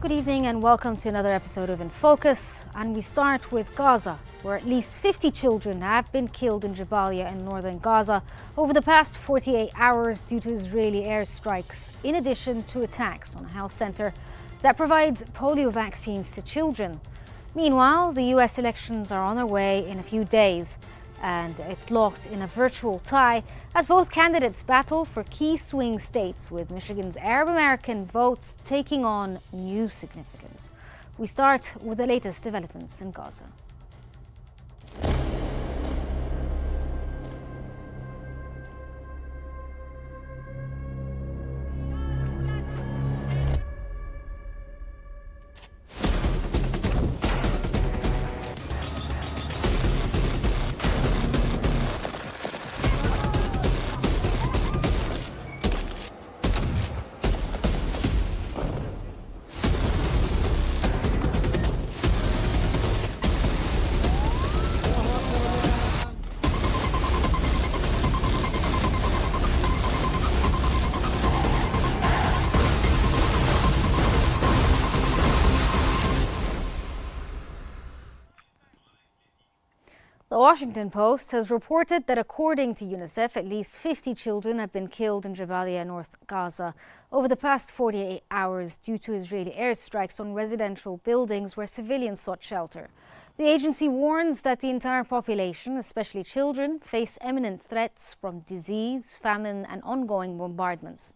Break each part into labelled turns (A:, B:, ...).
A: Good evening and welcome to another episode of In Focus. And we start with Gaza, where at least 50 children have been killed in Jabalia in northern Gaza over the past 48 hours due to Israeli airstrikes, in addition to attacks on a health center that provides polio vaccines to children. Meanwhile, the US elections are on their way in a few days, and it's locked in a virtual tie as both candidates battle for key swing states, with Michigan's Arab American votes taking on new significance. We start with the latest developments in Gaza. The Washington Post has reported that according to UNICEF, at least 50 children have been killed in Jabalia, North Gaza, over the past 48 hours due to Israeli airstrikes on residential buildings where civilians sought shelter. The agency warns that the entire population, especially children, face imminent threats from disease, famine, and ongoing bombardments.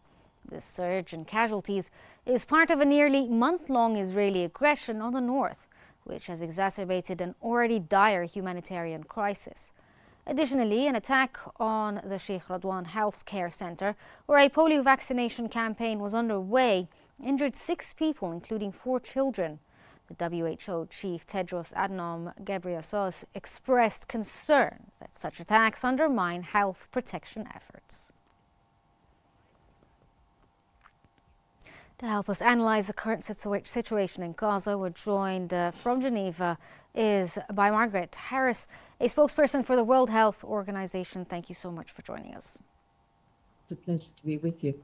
A: This surge in casualties is part of a nearly month-long Israeli aggression on the north, which has exacerbated an already dire humanitarian crisis. Additionally, an attack on the Sheikh Radwan Health Care Center, where a polio vaccination campaign was underway, injured 6 people, including 4 children. The WHO chief Tedros Adhanom Ghebreyesus expressed concern that such attacks undermine health protection efforts. To help us analyse the current situation in Gaza, we're joined from Geneva by Margaret Harris, a spokesperson for the World Health Organization. Thank you so much for joining us.
B: It's a pleasure to be with you.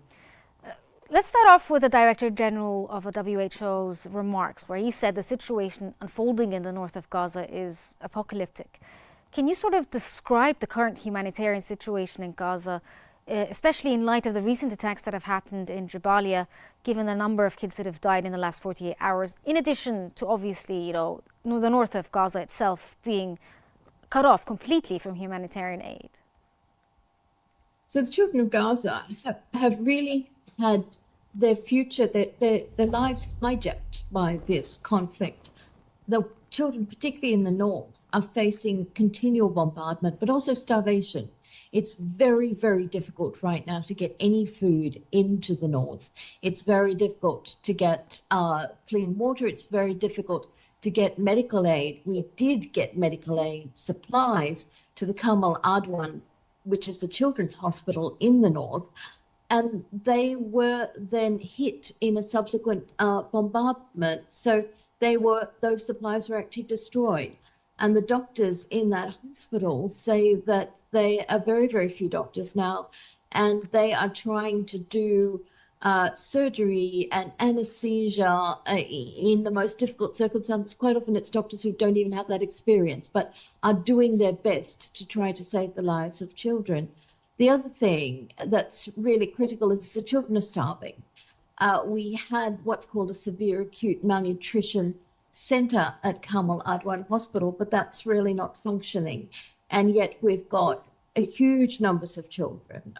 A: Let's start off with the Director General of the WHO's remarks, where he said the situation unfolding in the north of Gaza is apocalyptic. Can you sort of describe the current humanitarian situation in Gaza, especially in light of the recent attacks that have happened in Jabalia, given the number of kids that have died in the last 48 hours, in addition to obviously, the north of Gaza itself being cut off completely from humanitarian aid?
B: So the children of Gaza have really had their future, their lives hijacked by this conflict. The children, particularly in the north, are facing continual bombardment, but also starvation. It's very, very difficult right now to get any food into the north. It's very difficult to get clean water. It's very difficult to get medical aid. We did get medical aid supplies to the Kamal Adwan, which is a children's hospital in the north, and they were then hit in a subsequent bombardment. So those supplies were actually destroyed. And the doctors in that hospital say that they are very, very few doctors now, and they are trying to do surgery and anesthesia in the most difficult circumstances. Quite often it's doctors who don't even have that experience, but are doing their best to try to save the lives of children. The other thing that's really critical is the children are starving. We had what's called a severe acute malnutrition center at Kamal Adwan Hospital, but that's really not functioning. And yet we've got a huge numbers of children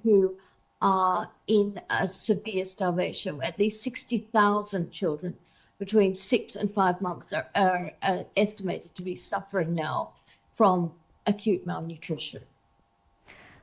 B: who are in a severe starvation. At least 60,000 children between 6 and 5 months are estimated to be suffering now from acute malnutrition.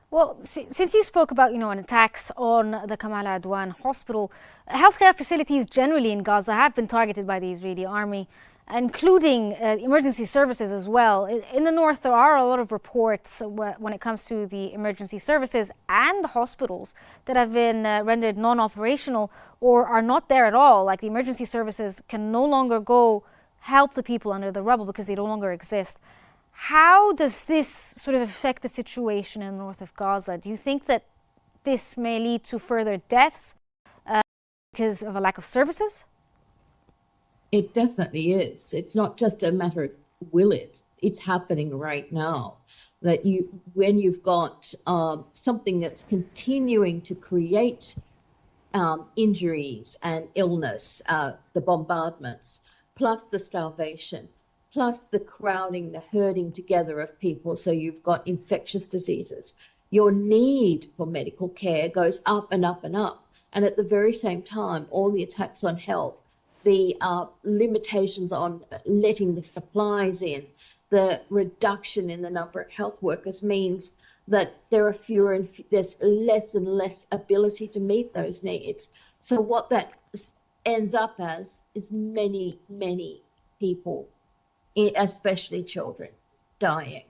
A: Well, since you spoke about, an attacks on the Kamal Adwan hospital, healthcare facilities generally in Gaza have been targeted by the Israeli army, including emergency services as well. In the north, there are a lot of reports when it comes to the emergency services and the hospitals that have been rendered non-operational or are not there at all. Like the emergency services can no longer go help the people under the rubble because they no longer exist. How does this sort of affect the situation in the north of Gaza? Do you think that this may lead to further deaths because of a lack of services?
B: It definitely is. It's not just a matter of will it. It's happening right now. That when you've got something that's continuing to create injuries and illness, the bombardments, plus the starvation, plus the crowding, the herding together of people. So you've got infectious diseases. Your need for medical care goes up and up and up. And at the very same time, all the attacks on health, the limitations on letting the supplies in, the reduction in the number of health workers means that there are fewer and there's less and less ability to meet those needs. So what that ends up as is many, many people, especially children, dying.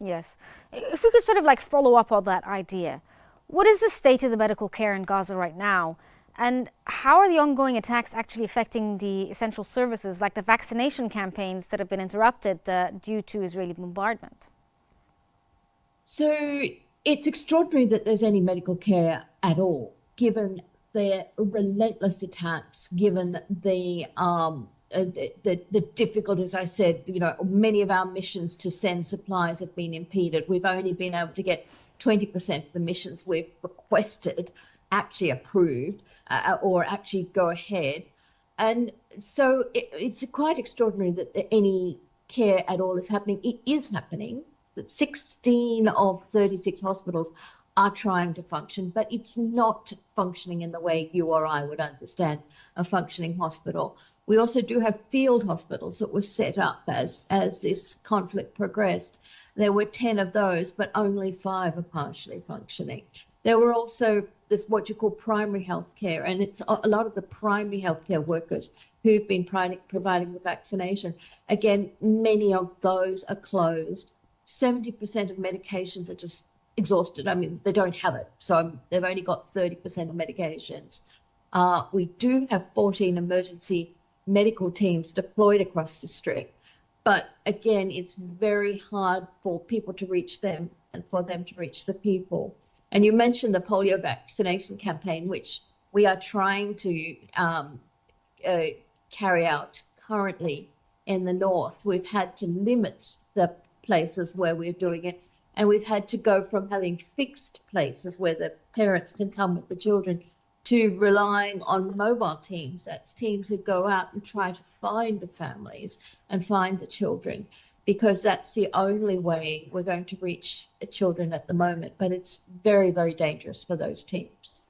A: Yes. If we could sort of like follow up on that idea, what is the state of the medical care in Gaza right now? And how are the ongoing attacks actually affecting the essential services, like the vaccination campaigns that have been interrupted due to Israeli bombardment?
B: So it's extraordinary that there's any medical care at all, given the relentless attacks, given the difficulties. I said, many of our missions to send supplies have been impeded. We've only been able to get 20% of the missions we've requested actually approved or actually go ahead. And so it's quite extraordinary that any care at all is happening. It is happening, that 16 of 36 hospitals are trying to function, but it's not functioning in the way you or I would understand a functioning hospital. We also do have field hospitals that were set up as this conflict progressed. There were 10 of those, but only 5 are partially functioning. There were also this what you call primary health care, and it's a lot of the primary healthcare workers who've been providing the vaccination. Again, many of those are closed. 70% of medications are just exhausted. I mean, they don't have it. So they've only got 30% of medications. We do have 14 emergency medical teams deployed across the Strip. But again, it's very hard for people to reach them and for them to reach the people. And you mentioned the polio vaccination campaign, which we are trying to carry out currently in the north. We've had to limit the places where we're doing it, and we've had to go from having fixed places where the parents can come with the children to relying on mobile teams. That's teams who go out and try to find the families and find the children, because that's the only way we're going to reach children at the moment. But it's very, very dangerous for those teams.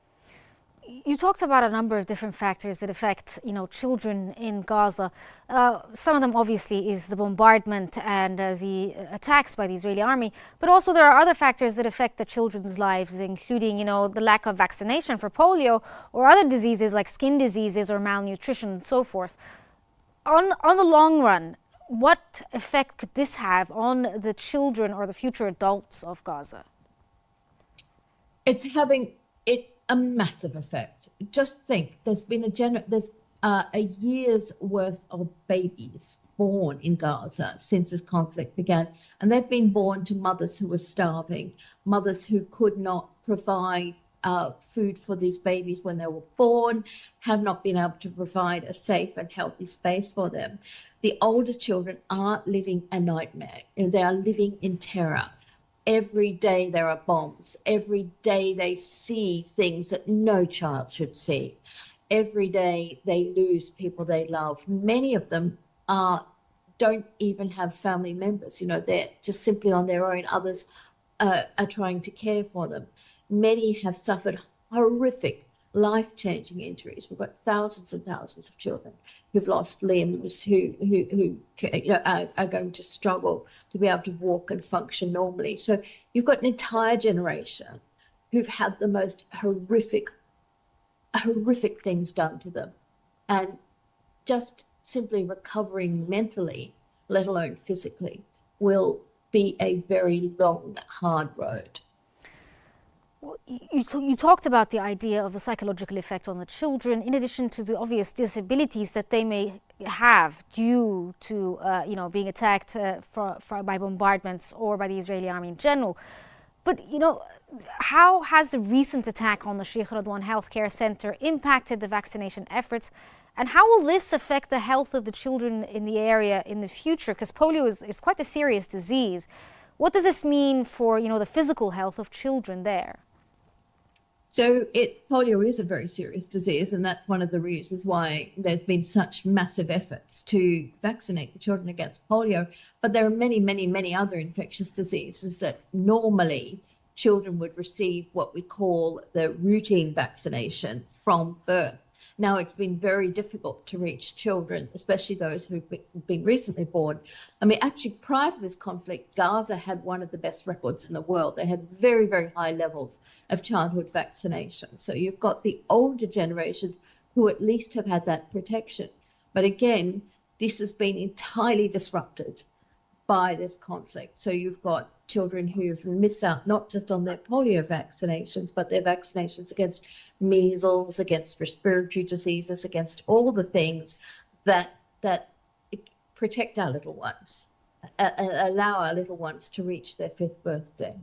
A: You talked about a number of different factors that affect, children in Gaza. Some of them obviously is the bombardment and the attacks by the Israeli army, but also there are other factors that affect the children's lives, including, the lack of vaccination for polio or other diseases like skin diseases or malnutrition and so forth. On the long run, what effect could this have on the children or the future adults of Gaza?
B: It's having a massive effect. Just think, there's been a year's worth of babies born in Gaza since this conflict began, and they've been born to mothers who were starving, mothers who could not provide food for these babies when they were born, have not been able to provide a safe and healthy space for them. The older children are living a nightmare, and they are living in terror. Every day there are bombs. Every day they see things that no child should see. Every day they lose people they love. Many of them don't even have family members. They're just simply on their own. Others are trying to care for them. Many have suffered horrific, life-changing injuries. We've got thousands and thousands of children who've lost limbs, who are going to struggle to be able to walk and function normally. So you've got an entire generation who've had the most horrific things done to them, and just simply recovering mentally, let alone physically, will be a very long, hard road.
A: You talked about the idea of the psychological effect on the children, in addition to the obvious disabilities that they may have due to, being attacked by bombardments or by the Israeli army in general. But, how has the recent attack on the Sheikh Radwan Healthcare Centre impacted the vaccination efforts? And how will this affect the health of the children in the area in the future? Because polio is quite a serious disease. What does this mean for, the physical health of children there?
B: So polio is a very serious disease, and that's one of the reasons why there's been such massive efforts to vaccinate the children against polio. But there are many, many, many other infectious diseases that normally children would receive what we call the routine vaccination from birth. Now, it's been very difficult to reach children, especially those who've been recently born. I mean, actually, prior to this conflict, Gaza had one of the best records in the world. They had very, very high levels of childhood vaccination. So you've got the older generations who at least have had that protection. But again, this has been entirely disrupted by this conflict. So you've got children who've missed out not just on their polio vaccinations, but their vaccinations against measles, against respiratory diseases, against all the things that protect our little ones and allow our little ones to reach their 5th birthday.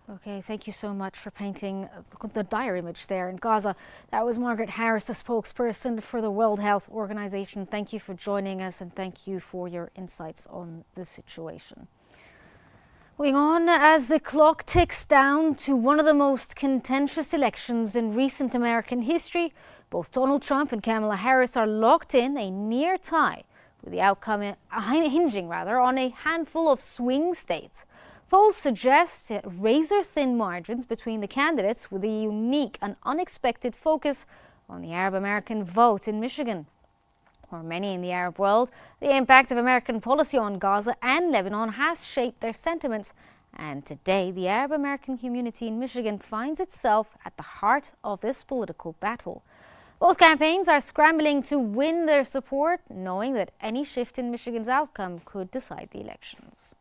A: Okay, thank you so much for painting the dire image there in Gaza. That was Margaret Harris, a spokesperson for the World Health Organization. Thank you for joining us, and thank you for your insights on the situation. Moving on, as the clock ticks down to one of the most contentious elections in recent American history, both Donald Trump and Kamala Harris are locked in a near tie, with the outcome hinging on a handful of swing states. Polls suggest razor-thin margins between the candidates, with a unique and unexpected focus on the Arab American vote in Michigan. For many in the Arab world, the impact of American policy on Gaza and Lebanon has shaped their sentiments. And today, the Arab American community in Michigan finds itself at the heart of this political battle. Both campaigns are scrambling to win their support, knowing that any shift in Michigan's outcome could decide the elections.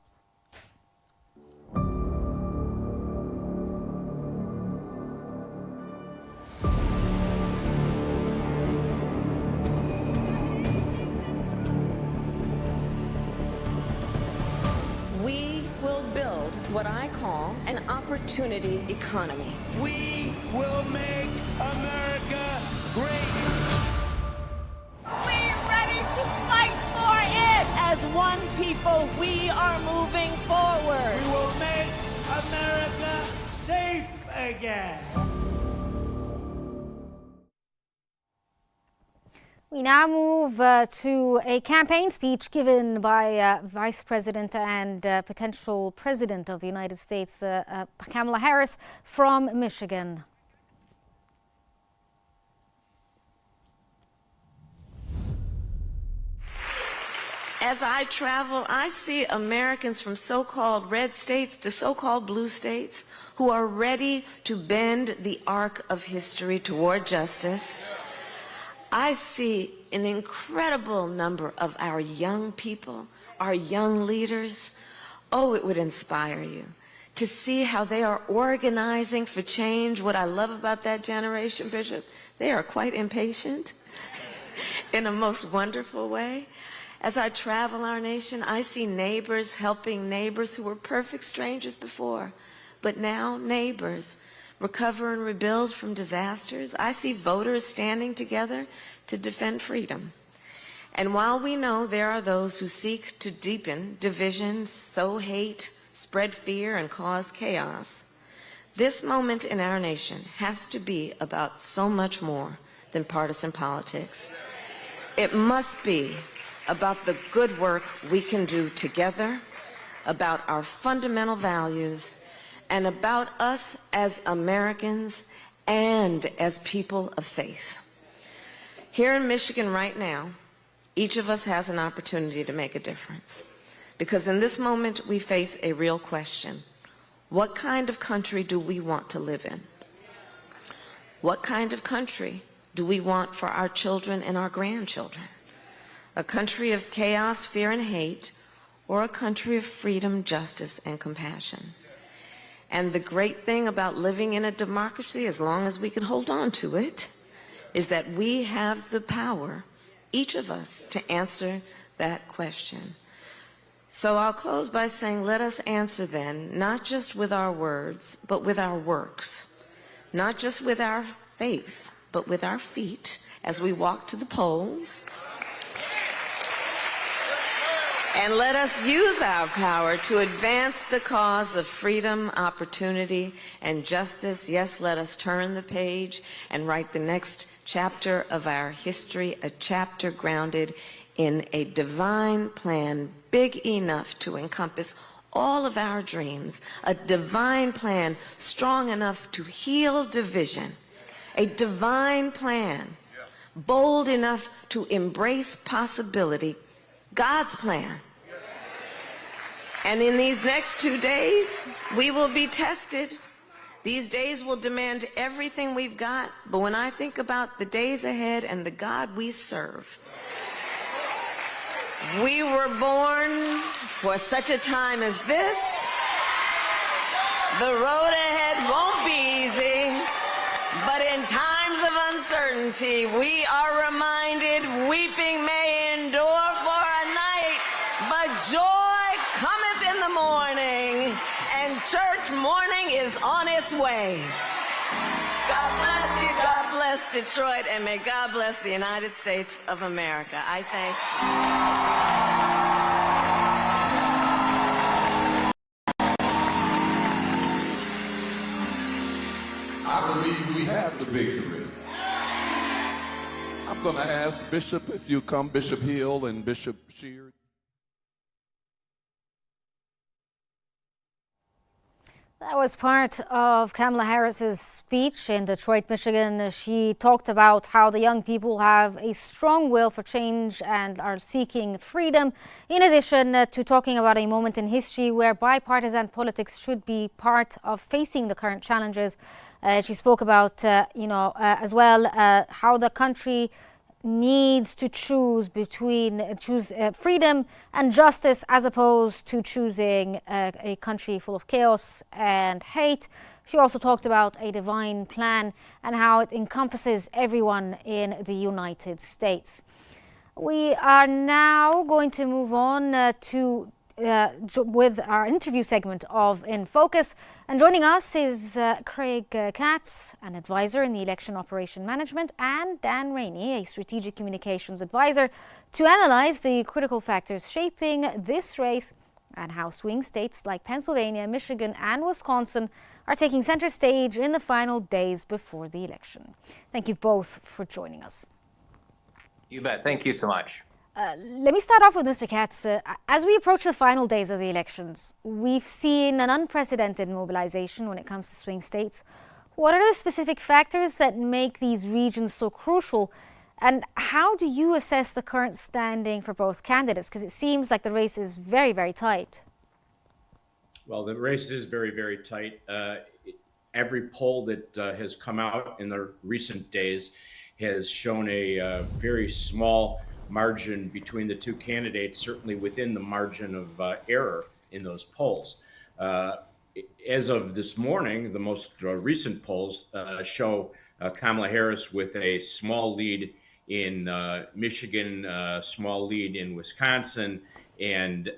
C: What I call an opportunity economy.
D: We will make America great.
C: We're ready to fight for it. As one people, we are moving forward.
D: We will make America safe again.
A: We now move to a campaign speech given by Vice President and potential President of the United States, Kamala Harris from Michigan.
C: As I travel, I see Americans from so-called red states to so-called blue states who are ready to bend the arc of history toward justice. I see an incredible number of our young people, our young leaders. Oh, it would inspire you to see how they are organizing for change. What I love about that generation, Bishop, they are quite impatient in a most wonderful way. As I travel our nation, I see neighbors helping neighbors who were perfect strangers before, but now neighbors recover and rebuild from disasters. I see voters standing together to defend freedom. And while we know there are those who seek to deepen division, sow hate, spread fear, and cause chaos, this moment in our nation has to be about so much more than partisan politics. It must be about the good work we can do together, about our fundamental values, and about us as Americans and as people of faith. Here in Michigan right now, each of us has an opportunity to make a difference. Because in this moment, we face a real question. What kind of country do we want to live in? What kind of country do we want for our children and our grandchildren? A country of chaos, fear, and hate, or a country of freedom, justice, and compassion? And the great thing about living in a democracy, as long as we can hold on to it, is that we have the power, each of us, to answer that question. So I'll close by saying, let us answer then, not just with our words, but with our works, not just with our faith, but with our feet as we walk to the polls. And let us use our power to advance the cause of freedom, opportunity, and justice. Yes, let us turn the page and write the next chapter of our history, a chapter grounded in a divine plan big enough to encompass all of our dreams, a divine plan strong enough to heal division, a divine plan bold enough to embrace possibility, God's plan. And in these next 2 days, we will be tested. These days will demand everything we've got, but when I think about the days ahead and the God we serve, we were born for such a time as this. The road ahead won't be easy, but in times of uncertainty, we are reminded weeping may endure for a night, but joy cometh in the morning, and church morning is on its way. God bless you, God bless Detroit, and may God bless the United States of America. I thank
E: I believe we have the victory. I'm going to ask Bishop if you come, Bishop Hill and Bishop Sheard.
A: That was part of Kamala Harris's speech in Detroit, Michigan. She talked about how the young people have a strong will for change and are seeking freedom, in addition to talking about a moment in history where bipartisan politics should be part of facing the current challenges. She spoke about, as well, how the country needs to choose freedom and justice as opposed to choosing a country full of chaos and hate. She also talked about a divine plan and how it encompasses everyone in the United States. We are now going to move on with our interview segment of In Focus. And joining us is Craig Katz, an advisor in the election operation management, and Dan Rainey, a strategic communications advisor, to analyze the critical factors shaping this race and how swing states like Pennsylvania, Michigan, and Wisconsin are taking center stage in the final days before the election. Thank you both for joining us.
F: You bet. Thank you so much.
A: Let me start off with Mr. Katz. As we approach the final days of the elections, we've seen an unprecedented mobilization when it comes to swing states. What are the specific factors that make these regions so crucial? And how do you assess the current standing for both candidates? Because it seems like the race is very, very tight.
G: Well, the race is very, very tight. Every poll that has come out in the recent days has shown a very small margin between the two candidates, certainly within the margin of error in those polls. As of this morning, the most recent polls show Kamala Harris with a small lead in Michigan, small lead in Wisconsin, and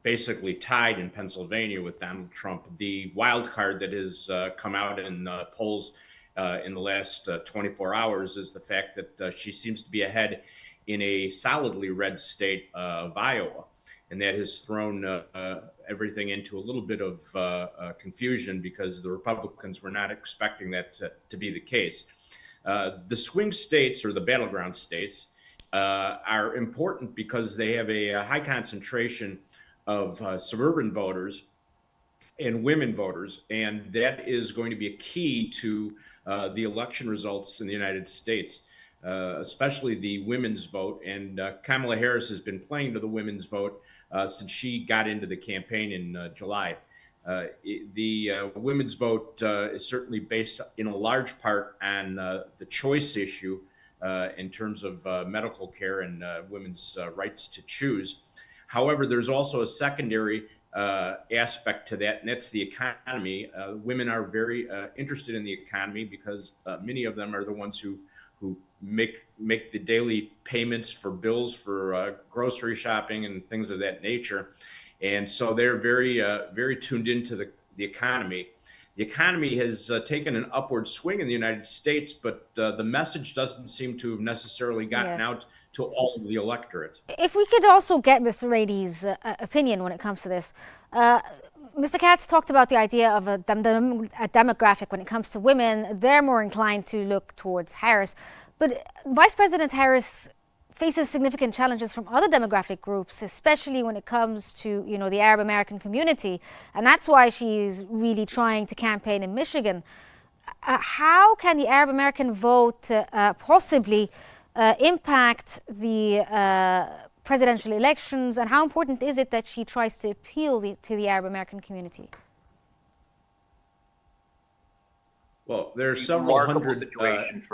G: basically tied in Pennsylvania with Donald Trump. The wild card that has come out in polls in the last 24 hours is the fact that she seems to be ahead in a solidly red state of Iowa. And that has thrown everything into a little bit of confusion because the Republicans were not expecting that to be the case. The swing states, or the battleground states, are important because they have a high concentration of suburban voters and women voters, and that is going to be a key to the election results in the United States, especially the women's vote. And Kamala Harris has been playing to the women's vote since she got into the campaign in July. The women's vote is certainly based in a large part on the choice issue in terms of medical care and women's rights to choose. However, there's also a secondary aspect to that, and that's the economy. Women are very interested in the economy because many of them are the ones who who make the daily payments for bills for grocery shopping and things of that nature. And so they're very tuned into the economy. The economy has taken an upward swing in the United States, but the message doesn't seem to have necessarily gotten out to all of the electorate.
A: If we could also get Mr. Rainey's opinion when it comes to this. Mr. Katz talked about the idea of a demographic when it comes to women. They're more inclined to look towards Harris. But Vice President Harris faces significant challenges from other demographic groups, especially when it comes to, the Arab American community. And that's why she's really trying to campaign in Michigan. How can the Arab American vote possibly impact the presidential elections, and how important is it that she tries to appeal to the Arab American community?
G: Well, there are several hundred
F: situations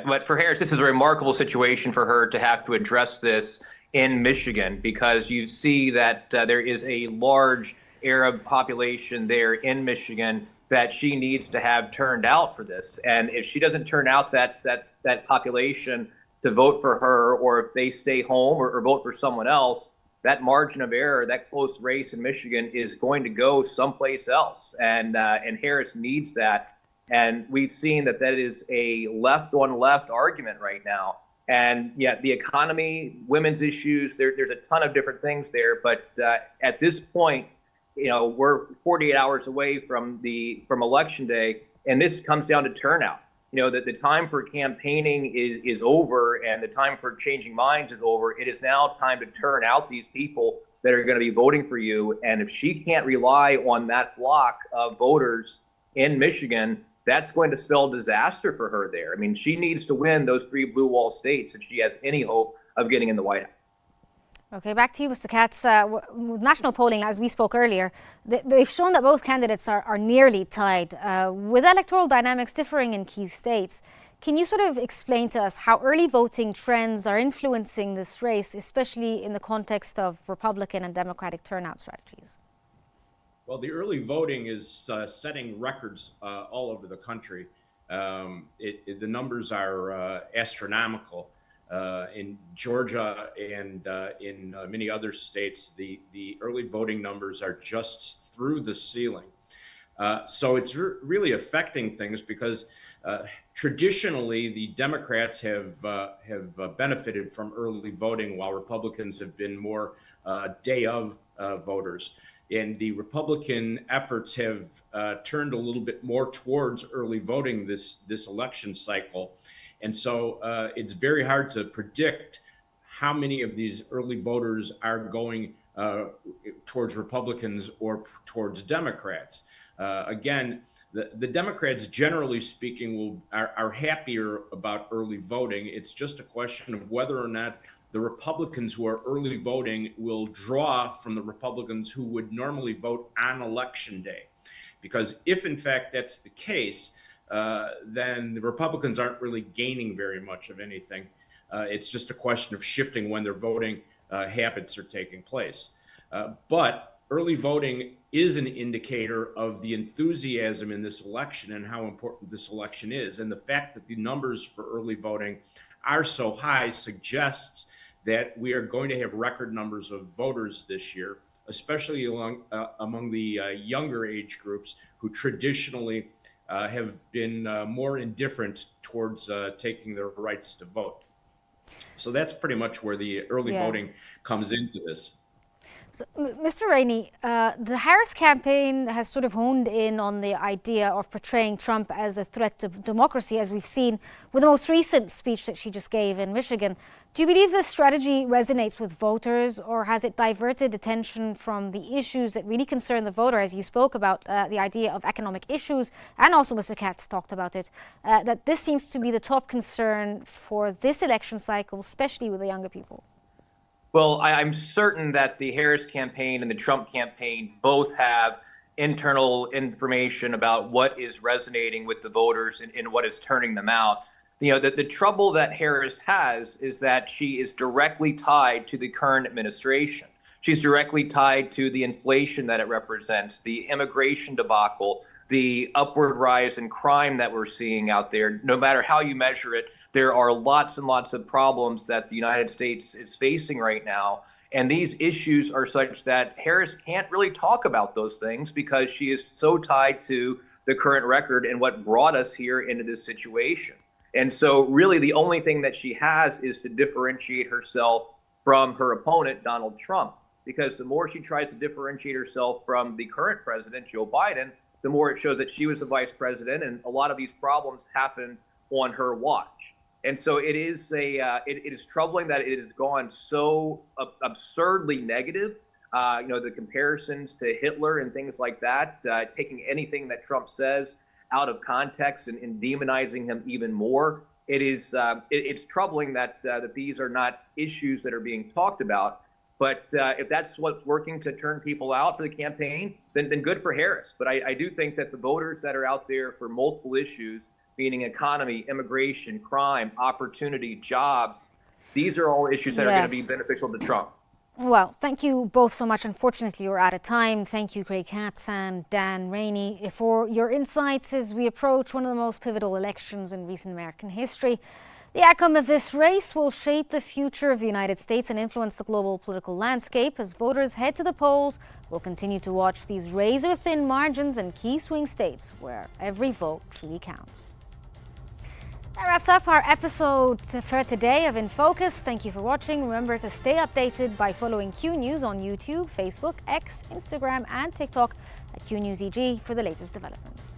F: but for Harris, this is a remarkable situation for her to have to address this in Michigan, because you see that there is a large Arab population there in Michigan that she needs to have turned out for this. And if she doesn't turn out that population to vote for her, or if they stay home or vote for someone else, that margin of error, that close race in Michigan is going to go someplace else. And Harris needs that. And we've seen that is a left on left argument right now. And yet the economy, women's issues, there's a ton of different things there. But at this point, we're 48 hours away from Election Day, and this comes down to turnout. That the time for campaigning is over, and the time for changing minds is over. It is now time to turn out these people that are going to be voting for you. And if she can't rely on that block of voters in Michigan, that's going to spell disaster for her there. I mean, she needs to win those 3 blue wall states if she has any hope of getting in the White House. Okay, back to you, Mr. Katz. With national polling, as we spoke earlier, they've shown that both candidates are nearly tied, with electoral dynamics differing in key states. Can you sort of explain to us how early voting trends are influencing this race, especially in the context of Republican and Democratic turnout strategies?
G: Well, the early voting is setting records all over the country. The numbers are astronomical. In Georgia and in many other states, the early voting numbers are just through the ceiling. So it's really affecting things because traditionally the Democrats have benefited from early voting, while Republicans have been more day of voters. And the Republican efforts have turned a little bit more towards early voting this election cycle. And so it's very hard to predict how many of these early voters are going towards Republicans or towards Democrats. Again, the Democrats, generally speaking, are happier about early voting. It's just a question of whether or not the Republicans who are early voting will draw from the Republicans who would normally vote on Election Day. Because if, in fact, that's the case, then the Republicans aren't really gaining very much of anything. It's just a question of shifting when their voting habits are taking place. But early voting is an indicator of the enthusiasm in this election and how important this election is. And the fact that the numbers for early voting are so high suggests that we are going to have record numbers of voters this year, especially among the younger age groups who traditionally have been more indifferent towards taking their rights to vote. So that's pretty much where the early voting comes into this.
A: So, Mr. Rainey, the Harris campaign has sort of honed in on the idea of portraying Trump as a threat to democracy, as we've seen with the most recent speech that she just gave in Michigan. Do you believe this strategy resonates with voters, or has it diverted attention from the issues that really concern the voter, as you spoke about the idea of economic issues, and also Mr. Katz talked about it, that this seems to be the top concern for this election cycle, especially with the younger people?
F: Well, I'm certain that the Harris campaign and the Trump campaign both have internal information about what is resonating with the voters and what is turning them out. The trouble that Harris has is that she is directly tied to the current administration. She's directly tied to the inflation that it represents, the immigration debacle, the upward rise in crime that we're seeing out there. No matter how you measure it, there are lots and lots of problems that the United States is facing right now. And these issues are such that Harris can't really talk about those things because she is so tied to the current record and what brought us here into this situation. And so really the only thing that she has is to differentiate herself from her opponent, Donald Trump, because the more she tries to differentiate herself from the current president, Joe Biden, the more it shows that she was the vice president, and a lot of these problems happened on her watch. And so it is it is troubling that it has gone so absurdly negative. The comparisons to Hitler and things like that, taking anything that Trump says out of context and demonizing him even more. It's troubling that these are not issues that are being talked about. But if that's what's working to turn people out for the campaign, then good for Harris. But I do think that the voters that are out there for multiple issues, meaning economy, immigration, crime, opportunity, jobs, these are all issues that are going to be beneficial to Trump.
A: Well, thank you both so much. Unfortunately, we're out of time. Thank you, Craig Katz and Dan Rainey, for your insights as we approach one of the most pivotal elections in recent American history. The outcome of this race will shape the future of the United States and influence the global political landscape. As voters head to the polls, we'll continue to watch these razor-thin margins in key swing states where every vote truly counts. That wraps up our episode for today of In Focus. Thank you for watching. Remember to stay updated by following Q News on YouTube, Facebook, X, Instagram and TikTok at QNewsEG for the latest developments.